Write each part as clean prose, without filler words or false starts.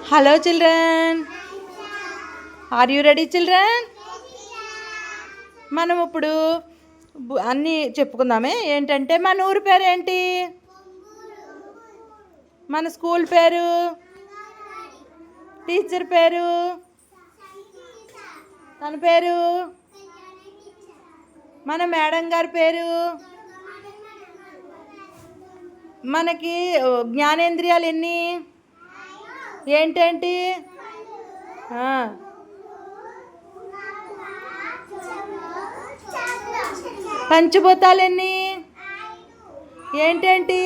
Hello children, are you ready children? మనం ఇప్పుడు అన్నీ చెప్పుకుందామే. ఏంటంటే మన ఊరి పేరు ఏంటి, మన స్కూల్ పేరు, టీచర్ పేరు, తన పేరు, మన మేడం గారి పేరు, మనకి జ్ఞానేంద్రియాలు ఎన్ని, ఏంటేంటి, పంచభూతాలు ఎన్ని, ఏంటేంటి,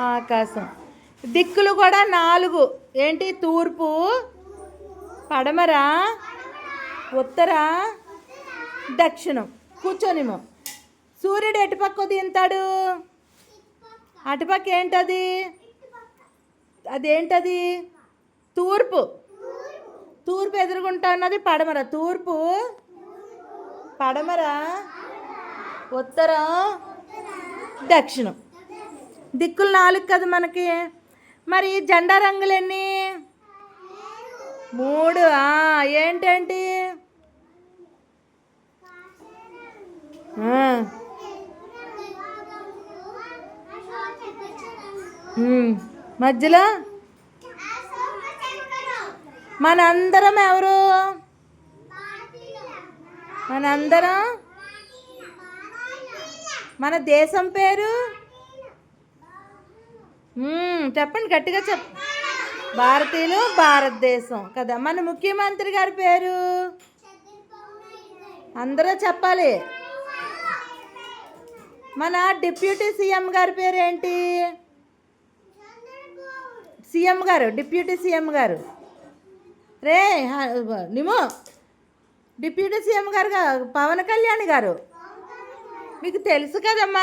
ఆకాశం. దిక్కులు కూడా 4 ఏంటి, తూర్పు, పడమర, ఉత్తర, దక్షిణం. కూర్చొనిమో. సూర్యుడు ఎటుపక్క ఉదయింతాడు, అటుపక్క ఏంటది, అదేంటది, తూర్పు. తూర్పు ఎదురుగుంటా ఉన్నది పడమర. తూర్పు, పడమర, ఉత్తరం, దక్షిణం. దిక్కులు 4 కదా మనకి. మరి జెండా రంగులు ఎన్ని, 3. ఏంటేంటి, మధ్యలో మనందరం ఎవరు, మనందరం మన దేశం పేరు చెప్పండి, గట్టిగా భారతీయులు, భారతదేశం కదా. మన ముఖ్యమంత్రి గారి పేరు అందరూ చెప్పాలి. మన డిప్యూటీ సీఎం గారి పేరు ఏంటి, సీఎం గారు, డిప్యూటీ సీఎం గారు రే నిమో. డిప్యూటీ సీఎం గారు పవన్ కళ్యాణ్ గారు, మీకు తెలుసు కదమ్మా.